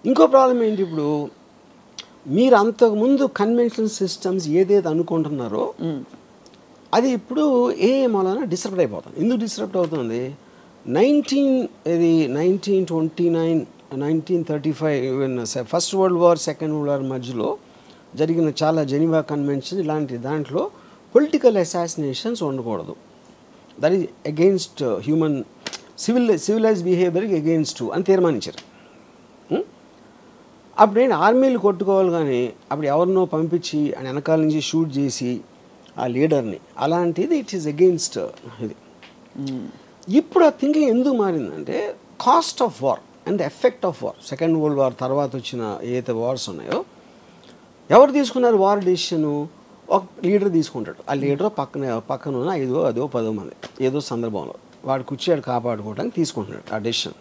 ఇంకో ప్రాబ్లం ఏంటి, ఇప్పుడు మీరు అంతకుముందు కన్వెన్షనల్ సిస్టమ్స్ ఏదైతే అనుకుంటున్నారో అది ఇప్పుడు ఏ మూలన డిస్టర్బ్ అయిపోతుంది. ఎందుకు డిస్టర్బ్ అవుతుంది? 1929 1935 first world war second world war మధ్యలో జరిగిన చాలా జెనీవా కన్వెన్షన్ ఇలాంటి దాంట్లో పొలిటికల్ అసాసినేషన్స్ ఉండకూడదు, that is against human civilise బిహేవియర్కి అగెయిన్స్ట్ అని తీర్మానించారు. అప్పుడు నేను ఆర్మీలు కొట్టుకోవాలి, కానీ అప్పుడు ఎవరినో పంపించి ఆయన వెనకాల నుంచి షూట్ చేసి ఆ లీడర్ని, అలాంటిది ఇట్ ఈస్ అగెయిన్స్ట్ ఇది. ఇప్పుడు ఆ థింకింగ్ ఎందుకు మారిందంటే cost of war and the effect of war. Second world war తర్వాత వచ్చిన ఏదైతే వార్స్ ఉన్నాయో ఎవరు తీసుకున్నారు వార్ డెసిషను? ఒక లీడర్ తీసుకుంటాడు. ఆ లీడర్ పక్కన ఉన్న 5 10 మంది ఏదో సందర్భంలో వాడు కూర్చాడు కాపాడుకోవడానికి తీసుకుంటున్నాడు ఆ డెసిషన్.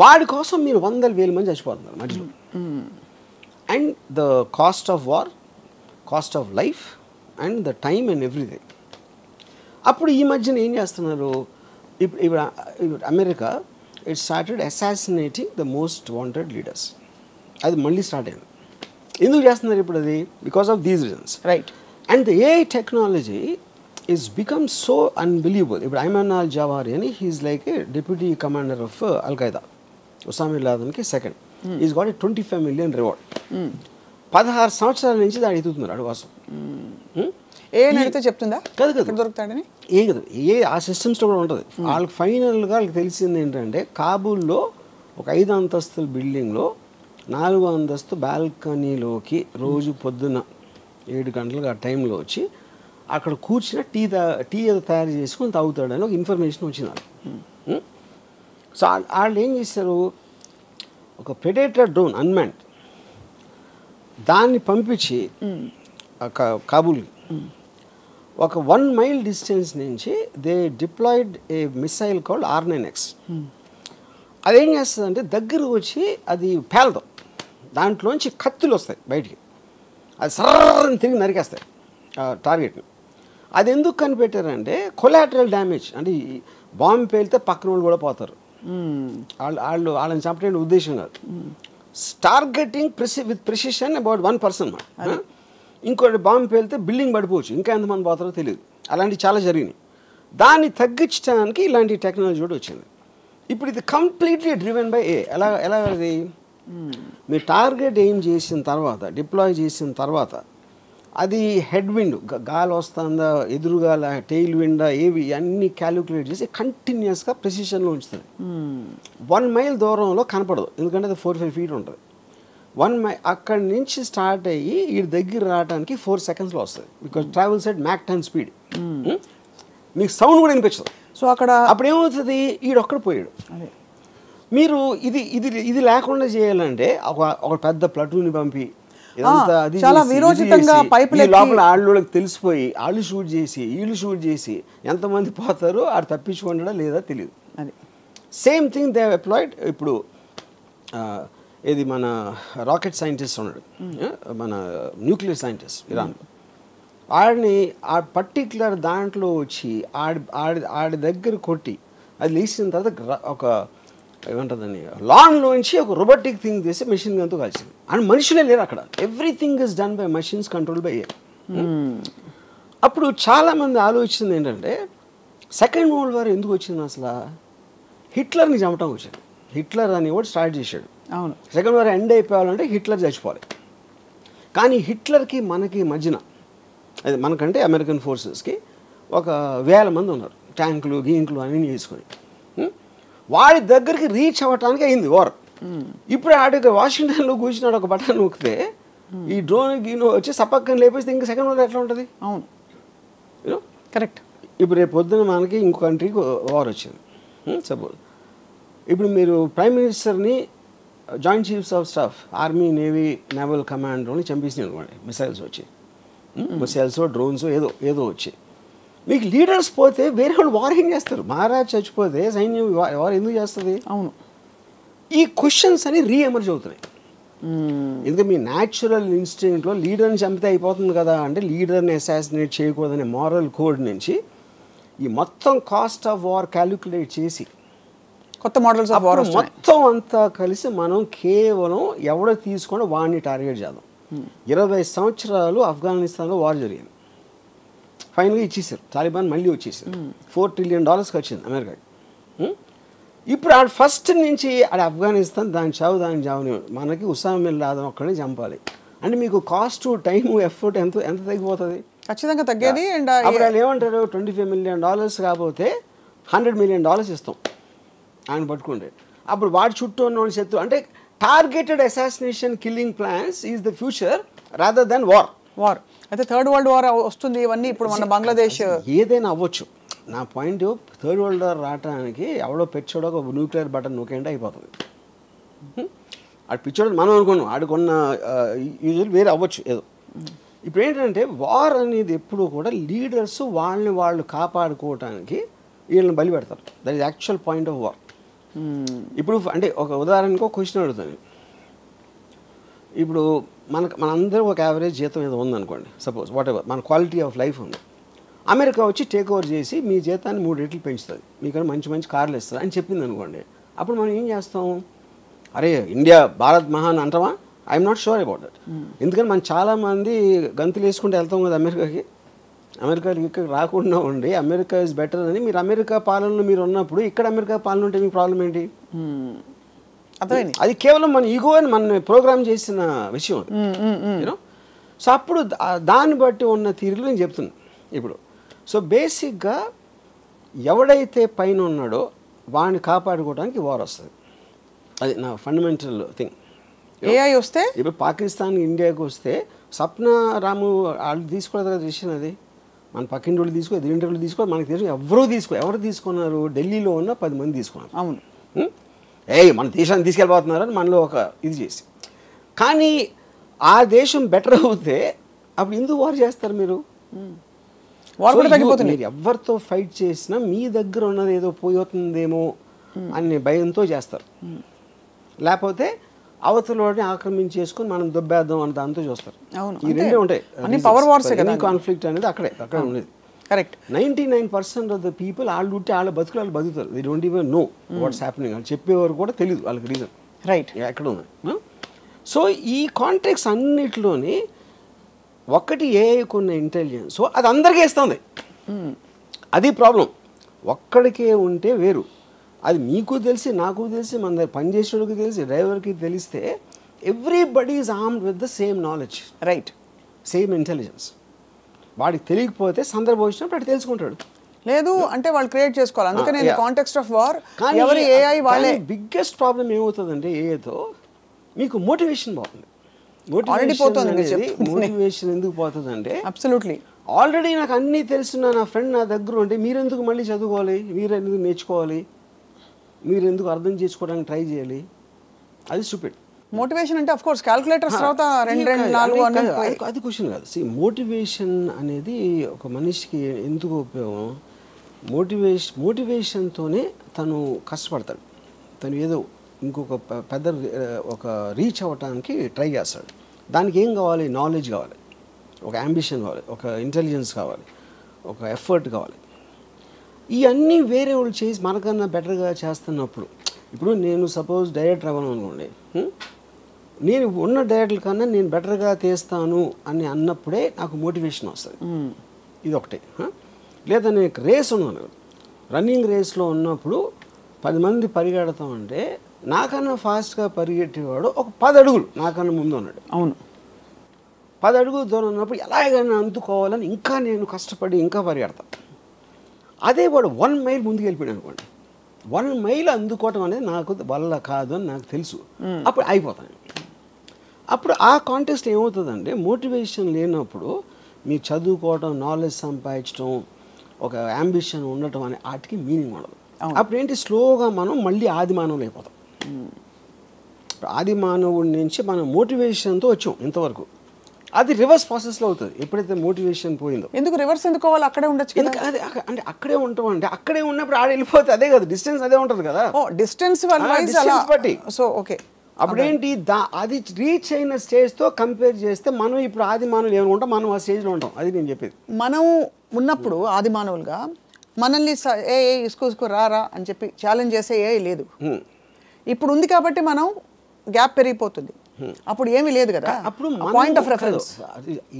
వాడి కోసం మీరు 100,000 మంది చచ్చిపోతున్నారు మధ్యలో. And the cost of war, cost of life and the time and everything. అప్పుడు ఈ మధ్యన ఏం చేస్తున్నారు, ఇప్పుడు America it started assassinating the most wanted leaders. అది మళ్ళీ స్టార్ట్ అయింది. ఎందుకు చేస్తున్నారు ఇప్పుడు అది? Because of these reasons, right? And the AI technology is become so unbelievable. ఇప్పుడు ఐమన్ అల్ జవారి అని he is like a deputy commander of al Qaeda, Osama bin లాదెన్కి second. Is got a 25 million reward. 16 సంవత్సరాల నుంచి దాడు ఎదుగుతున్నారు అడు కోసం. ఏనైతే చెప్తుందా కదా దొరుకుతాడని? ఏ కదా ఏ ఆ సిస్టమ్స్లో కూడా ఉంటుంది. వాళ్ళకి ఫైనల్గా వాళ్ళకి తెలిసింది ఏంటంటే కాబూల్లో ఒక 5 అంతస్తుల బిల్డింగ్లో 4వ అంతస్తు బాల్కనీలోకి రోజు పొద్దున్న 7 గంటలకు ఆ టైంలో వచ్చి అక్కడ కూర్చుని టీ ఏదో తయారు చేసుకొని తాగుతాడని ఒక ఇన్ఫర్మేషన్ వచ్చింది వాళ్ళకి. సో వాళ్ళు ఏం చేశారు, ఒక ప్రెడేటర్ డ్రోన్ అన్మాన్డ్ దాన్ని పంపించి కాబూల్కి ఒక 1 mile డిస్టెన్స్ నుంచి they deployed a missile called R9X. అదేం చేస్తుందంటే దగ్గరకు వచ్చి అది పేలదు, దాంట్లోంచి కత్తులు వస్తాయి బయటికి, అది సర్రని తిరిగి నరికేస్తాయి టార్గెట్ని. అది ఎందుకు కనిపెట్టారంటే కొలాటరల్ డ్యామేజ్, అంటే బాంబు పేలితే పక్కన వాళ్ళు కూడా పోతారు, వాళ్ళని చంపడానికి ఉద్దేశం కాదు. Targeting with precision about 1 person. ఇంకోటి బాంబు పేలితే బిల్డింగ్ పడిపోవచ్చు, ఇంకా ఎంతమంది పోతారో తెలియదు. అలాంటివి చాలా జరిగినాయి. దాన్ని తగ్గించడానికి ఇలాంటి టెక్నాలజీ కూడా వచ్చింది. ఇప్పుడు ఇది కంప్లీట్లీ డ్రివెన్ బై ఎలా అది మీరు టార్గెట్ ఎయిమ్ చేసిన తర్వాత డిప్లాయ్ చేసిన తర్వాత అది హెడ్ విండ్ గాలి వస్తుందా, ఎదురుగాల, టెయిల్ విండా, ఏవి అన్నీ క్యాలిక్యులేట్ చేసి కంటిన్యూస్గా ప్రెసిషన్లో ఉంచుతుంది. 1 mile దూరంలో కనపడదు, ఎందుకంటే అది 4-5 feet ఉంటుంది. 1 mile అక్కడి నుంచి స్టార్ట్ అయ్యి ఈ దగ్గర రావడానికి 4 secondsలో వస్తుంది. Because travels at Mach 10 speed. మీకు సౌండ్ కూడా వినిపించదు. సో అక్కడ అప్పుడు ఏమవుతుంది, ఈడొక్కడ పోయాడు. మీరు ఇది లేకుండా చేయాలంటే ఒక పెద్ద ప్లటూని పంపి చాలా విరోచితంగా లోపల వాళ్ళకి తెలిసిపోయి వాళ్ళు షూట్ చేసి వీళ్ళు షూట్ చేసి ఎంతమంది పోతారో ఆడు తప్పించుకుంటాడా లేదా తెలియదు. Same thing they applied. ఇప్పుడు ఇది మన రాకెట్ సైంటిస్ట్ ఉన్నాడు, మన న్యూక్లియర్ సైంటిస్ట్ ఇరాన్లో, ఆడిని ఆ పర్టిక్యులర్ దాంట్లో వచ్చి ఆడి దగ్గర కొట్టి అది లేచిన తర్వాత ఒక ఏమంటుందని లాన్లోంచి ఒక రోబోటిక్ థింగ్ చేసి మెషిన్ గన్తో కలిసింది. అండ్ మనుషులే లేరు అక్కడ, everything is done by machines control by A. అప్పుడు చాలామంది ఆలోచించింది ఏంటంటే సెకండ్ వరల్డ్ వార్ ఎందుకు వచ్చింది అసలు, హిట్లర్ని చంపటం వచ్చింది. హిట్లర్ అని కూడా స్టార్ట్ చేశాడు. అవును, సెకండ్ వార్ ఎండ్ అయిపోవాలంటే హిట్లర్ చచ్చిపోవాలి. కానీ హిట్లర్కి మనకి మధ్యన అది మనకంటే అమెరికన్ ఫోర్సెస్కి ఒక 1000 మంది ఉన్నారు, ట్యాంకులు గీంకులు అన్నీ చేసుకొని. వాడి దగ్గరికి రీచ్ అవ్వటానికి అయింది వార్. ఇప్పుడు ఆడికి వాషింగ్టన్లో కూర్చున్నాడు, ఒక బటన్ నొక్కితే ఈ డ్రోన్ గీనో వచ్చి సపక్కని లేపేస్తే ఇంకా సెకండ్ వార్ ఎట్లా ఉంటుంది? అవును, కరెక్ట్. ఇప్పుడు రేపు పొద్దున మనకి ఇంకో కంట్రీకి వార్ వచ్చింది సపోజ్. ఇప్పుడు మీరు ప్రైమ్ మినిస్టర్ని joint chiefs of staff army navy naval కమాండర్ని చంపేసినాయి అనుకోండి, మిసైల్స్ వచ్చి, మిసైల్స్ డ్రోన్స్ ఏదో వచ్చి, మీకు లీడర్స్ పోతే వేరే వాళ్ళు వార్ ఏం చేస్తారు? మహారాజ్ చచ్చిపోతే సైన్యం వార్ ఎందుకు చేస్తుంది? అవును, ఈ క్వశ్చన్స్ అని రీఎమర్జ్ అవుతున్నాయి. ఎందుకంటే మీ న్యాచురల్ ఇన్స్టింక్ట్లో లీడర్ని చంపితే అయిపోతుంది కదా అంటే లీడర్ని అసాసినేట్ చేయకూడదనే మారల్ కోడ్ నుంచి ఈ మొత్తం కాస్ట్ ఆఫ్ వార్ క్యాలిక్యులేట్ చేసి కొత్త మోడల్స్ ఆఫ్ వార్ మొత్తం అంతా కలిసి మనం కేవలం ఎవడో తీసుకొని వాడిని టార్గెట్ చేద్దాం. 20 సంవత్సరాలు ఆఫ్ఘనిస్తాన్లో వార్ జరిగింది. ఫైనల్గా ఇచ్చేసారు, తాలిబాన్ మళ్ళీ వచ్చేసారు. $4 trillion ఖర్చింది అమెరికాకి. ఇప్పుడు ఆడ ఫస్ట్ నుంచి ఆడ ఆఫ్ఘనిస్తాన్ దాని చావుని మనకి ఉసామా బిన్ లాదెన్ ఒక్కడిని చంపాలి అంటే మీకు కాస్ట్, టైం, ఎఫర్ట్ ఎంత తగ్గిపోతుంది? ఖచ్చితంగా తగ్గేది. అండ్ అప్పుడు వాళ్ళు ఏమంటారు, $25 million కాకపోతే $100 million ఇస్తాం ఆయన పట్టుకుంటే. అప్పుడు వాడి చుట్టూ ఉన్న వాళ్ళు శత్రు అంటే targeted assassination killing plans is the future rather than war. అయితే థర్డ్ వరల్డ్ వార్ వస్తుంది ఇవన్నీ ఇప్పుడు మన బంగ్లాదేశ్ ఏదైనా అవ్వచ్చు. నా పాయింట్ థర్డ్ వరల్డ్ వార్ రావడానికి ఎవడో పెచ్చోడో ఒక న్యూక్లియర్ బటన్ నొక్కేంటే అయిపోతుంది. ఆడు పిచ్చోడు మనం అనుకున్నాం, ఆడుకున్న యూజువల్ వేరే అవ్వచ్చు ఏదో. ఇప్పుడు ఏంటంటే వార్ అనేది ఎప్పుడు కూడా లీడర్స్ వాళ్ళని వాళ్ళు కాపాడుకోవటానికి వీళ్ళని బలి పెడతారు. That is actual point of war. ఇప్పుడు అంటే ఒక ఉదాహరణకు ఒక క్వశ్చన్ అడుగుతాను. ఇప్పుడు మనందరూ ఒక యావరేజ్ జీతం ఏదో ఉందనుకోండి, సపోజ్ వాట్ ఎవర్ మన క్వాలిటీ ఆఫ్ లైఫ్ ఉంది. అమెరికా వచ్చి టేక్ ఓవర్ చేసి మీ జీతాన్ని 3 రెట్లు పెంచుతుంది, మీకన్నా మంచి కార్లు ఇస్తుంది అని చెప్పింది అనుకోండి. అప్పుడు మనం ఏం చేస్తాం? అరే ఇండియా భారత్ మహాన్ అంటామా? I'm not sure about that. ఎందుకంటే మనం చాలామంది గంతులు వేసుకుంటూ వెళ్తాం కదా అమెరికాకి. అమెరికాకి ఇక్కడ రాకుండా ఉండి అమెరికా ఇస్ బెటర్ అని మీరు అమెరికా పాలనలో మీరు ఉన్నప్పుడు ఇక్కడ అమెరికా పాలన ఉంటే మీకు ప్రాబ్లం ఏంటి? అది కేవలం మన ఈగో అని మన ప్రోగ్రామ్ చేసిన విషయం అది. యూనో, సో అప్పుడు దాన్ని బట్టి ఉన్న తీరులో నేను చెప్తున్నాను ఇప్పుడు. సో బేసిక్గా ఎవడైతే పైన ఉన్నాడో వాడిని కాపాడుకోవడానికి వార్ వస్తుంది. అది నా ఫండమెంటల్ థింగ్. ఏఐ వస్తే ఇప్పుడు పాకిస్తాన్ ఇండియాకి వస్తే సప్న రాము వాళ్ళు తీసుకోలేదు కదా డిసిషన్. అది మన పక్కింటి వాళ్ళు తీసుకో, ఎదురింటి వాళ్ళు తీసుకో, మనకి తెలుసు ఎవరు తీసుకున్నారు? ఢిల్లీలో ఉన్న 10 మంది తీసుకున్నారు. అవును, మన దేశాన్ని తీసుకెళ్ళిపోతున్నారని మనలో ఒక ఇది చేసి. కానీ ఆ దేశం బెటర్ అవుతే అప్పుడు ఎందుకు వార్ చేస్తారు మీరు? మీరు ఎవరితో ఫైట్ చేసినా మీ దగ్గర ఉన్నది ఏదో పోతుందేమో అనే భయంతో చేస్తారు. లేకపోతే అవతలని ఆక్రమించేసుకొని మనం దొబ్బేద్దాం అని దాంతో చూస్తారు. ఈ రెండే ఉంటాయి. కాన్ఫ్లిక్ట్ అనేది అక్కడే ఉండేది. కరెక్ట్. 99% ఆఫ్ ద పీపుల్ వాళ్ళు ఉంటే వాళ్ళ బతుకులు వాళ్ళు బతుకుతారు. They don't even know what's happening. వాళ్ళు చెప్పేవారు కూడా తెలియదు వాళ్ళకి రీజన్. రైట్, ఎక్కడ ఉంది. సో ఈ కాంటెక్స్ అన్నిటిలోని ఒకటి ఏఐకున్న ఇంటెలిజెన్స్ అది అందరికీ ఇస్తుంది. అది ప్రాబ్లం. ఒక్కడికే ఉంటే వేరు. అది మీకు తెలిసి, నాకు తెలిసి, మన దగ్గర పనిచేసేవాడికి తెలిసి, డ్రైవర్కి తెలిస్తే everybody is armed with the same knowledge. Right, same intelligence. వాడికి తెలియకపోతే సందర్భం వచ్చినప్పుడు అటు తెలుసుకుంటాడు. లేదు అంటే వాళ్ళు క్రియేట్ చేసుకోవాలి. అందుకనే కాంటెక్స్ట్ ఆఫ్ వార్ ఎవరి ఏఐ వాళ్ళే. బిగ్గెస్ట్ ప్రాబ్లం ఏమవుతుందంటే ఏఐతో మీకు మోటివేషన్ పోతుంది. మోటివేషన్ ఎందుకు పోతుందంటే అబ్సల్యూట్లీ ఆల్రెడీ నాకు అన్నీ తెలిసిన నా ఫ్రెండ్ నా దగ్గర ఉంటే మీరెందుకు మళ్ళీ చదువుకోవాలి, మీరెందుకు నేర్చుకోవాలి, మీరెందుకు అర్థం చేసుకోవడానికి ట్రై చేయాలి? అది స్టూపిడ్. మోటివేషన్ అంటే ఆఫ్ కోర్స్ క్యాలిక్యులేటర్స్ తర్వాత 2, 4 అది క్వశ్చన్ కాదు. మోటివేషన్ అనేది ఒక మనిషికి ఎందుకు ఉపయోగం? మోటివేషన్తోనే తను కష్టపడతాడు. తను ఏదో ఇంకొక పెద్ద ఒక రీచ్ అవ్వటానికి ట్రై చేస్తాడు. దానికి ఏం కావాలి? నాలెడ్జ్ కావాలి, ఒక అంబిషన్ కావాలి, ఒక ఇంటెలిజెన్స్ కావాలి, ఒక ఎఫర్ట్ కావాలి. ఇవన్నీ వేరే వాళ్ళు చేసి మనకన్నా బెటర్గా చేస్తున్నప్పుడు, ఇప్పుడు నేను సపోజ్ డైరెక్టర్ అవ్వను అనుకోండి, నేను ఉన్న డైరెక్టర్ కన్నా నేను బెటర్గా తీస్తాను అని అన్నప్పుడే నాకు మోటివేషన్ వస్తుంది. ఇది ఒకటి. లేదా నేను రేస్ ఉన్నాను, రన్నింగ్ రేస్లో ఉన్నప్పుడు 10 మంది పరిగెడతామంటే నాకన్నా ఫాస్ట్గా పరిగెట్టేవాడు ఒక 10 అడుగులు నాకన్నా ముందు ఉన్నాడు. అవును, 10 అడుగులు దూరం ఉన్నప్పుడు ఎలాగైనా అందుకోవాలని ఇంకా నేను కష్టపడి ఇంకా పరిగెడతాను. అదే వాడు 1 మైల్ ముందుకు వెళ్ళిపోయాడు అనుకోండి, 1 మైల్ అందుకోవటం అనేది నాకు వల్ల కాదు అని నాకు తెలుసు. అప్పుడు అయిపోతాను. అప్పుడు ఆ కాంటెక్స్ట్ ఏమవుతుందంటే మోటివేషన్ లేనప్పుడు మీరు చదువుకోవటం, నాలెడ్జ్ సంపాదించడం, ఒక అంబిషన్ ఉండటం అనే వాటికి మీనింగ్ ఉండదు. అప్పుడు ఏంటి, స్లోగా మనం మళ్ళీ ఆది మానవులు అయిపోతాం. ఆది మానవుడి నుంచి మనం మోటివేషన్తో వచ్చాం ఇంతవరకు. అది రివర్స్ ప్రాసెస్లో అవుతుంది ఎప్పుడైతే మోటివేషన్ పోయిందో. ఎందుకు రివర్స్ ఎందుకు అవ్వాలి? అక్కడే ఉండొచ్చు. అది అంటే అక్కడే ఉంటాం అంటే అక్కడే ఉన్నప్పుడు ఆడ వెళ్ళిపోతే అదే కదా, డిస్టెన్స్ అదే ఉంటుంది కదా. డిస్టెన్స్ బట్టి. సో ఓకే, అప్పుడేంటి అది రీచ్ అయిన స్టేజ్తో కంపేర్ చేస్తే మనం ఇప్పుడు ఆది మానవులు ఏమనుకుంటాం, మనం ఆ స్టేజ్లో ఉంటాం. అది నేను చెప్పేది. మనం ఉన్నప్పుడు ఆది మానవులుగా మనల్ని ఏ ఇసుకు రారా అని చెప్పి ఛాలెంజ్ చేసే ఏ లేదు. ఇప్పుడు ఉంది కాబట్టి మనం గ్యాప్ పెరిగిపోతుంది. అప్పుడు ఏమీ లేదు కదా. అప్పుడు పాయింట్ ఆఫ్ రెఫరెన్స్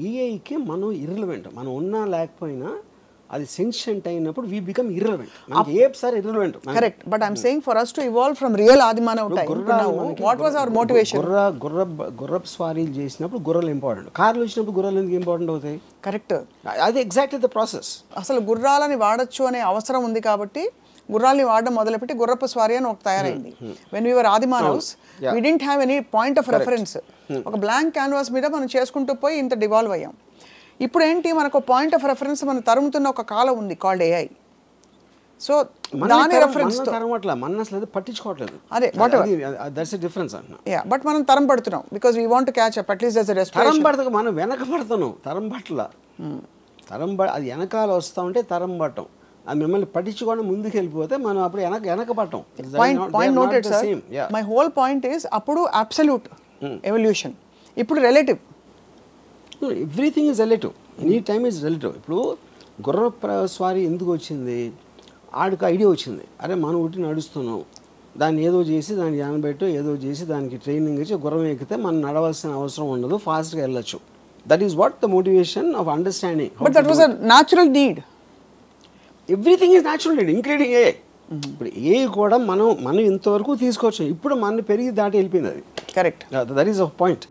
ఏఐకి మనం ఇర్రెలవెంట్. మనం ఉన్నా లేకపోయినా అది సెన్షెంట్ అయినప్పుడు వి బికమ్ ఇర్రెలవెంట్. మనకి ఏసారి irrelevant. Correct. But I'm saying for us to evolve from real ఆదిమానవ time what was our motivation? గుర్రపు స్వారీలు చేసినప్పుడు గుర్రాలు ఇంపార్టెంట్. కార్లు వచ్చినప్పుడు గుర్రాలు ఎందుకు ఇంపార్టెంట్ అవుతాయి? కరెక్ట్. అది ఎగ్జాక్ట్లీ ద ప్రాసెస్. అసలు గుర్రాలని వాడచ్చు అనే అవసరం ఉంది కాబట్టి గుర్రాలని వాడడం మొదలుపెట్టి గుర్రపు స్వారీ అని ఒక తయారైంది. వెన్ వీఆర్ ఆదిమానవ్స్ we didn't have any point of reference. ఒక బ్లాంక్ క్యాన్వాస్ మీద మనం చేసుకుంటూ పోయి ఇంత డివాల్వ్ అయ్యాం. ఇప్పుడు ఏంటి, మనకు పాయింట్ ఆఫ్ రెఫరెన్స్ మనం తరుముతున్న ఒక కాలం ఉంది కాల్డ్ ఏఐ. సో దాని రెఫరెన్స్ తో మన అసలు పట్టించుకోవట్లేదు. అదే దట్స్ ఎ డిఫరెన్స్ అన్న. యా, బట్ మనం తరం పడుతున్నాం because we want to catch up at least as a respiration. తరం పడతాం, మనం వెనక పడతాను. తరం పట్ల అది వెనకాల వస్తా ఉంటే తరం పట్టం. అది మిమ్మల్ని పట్టించుకొని ముందుకు వెళ్ళిపోతే మనం అప్పుడు వెనక పట్టం. Point noted sir. My whole point is అప్పుడు అబ్సల్యూట్ ఎవల్యూషన్, ఇప్పుడు relative. Everything is relative. Any time is relative. ఇప్పుడు గుర్ర స్వారీ ఎందుకు వచ్చింది? ఆడికి ఐడియా వచ్చింది, అరే మనం ఒకటి నడుస్తున్నాం, దాన్ని ఏదో చేసి దానికి జానబెట్టు ఏదో చేసి దానికి ట్రైనింగ్ ఇచ్చి గుర్రం ఎక్కితే మనం నడవాల్సిన అవసరం ఉండదు, ఫాస్ట్గా వెళ్ళొచ్చు. That is what the motivation of understanding. But that was a natural need. Everything is natural need including a. ఇప్పుడు ఏ కూడా మనం ఇంతవరకు తీసుకోవచ్చు. ఇప్పుడు మన పెరిగి దాటి వెళ్ళిపోయింది అది. Correct. That is a point.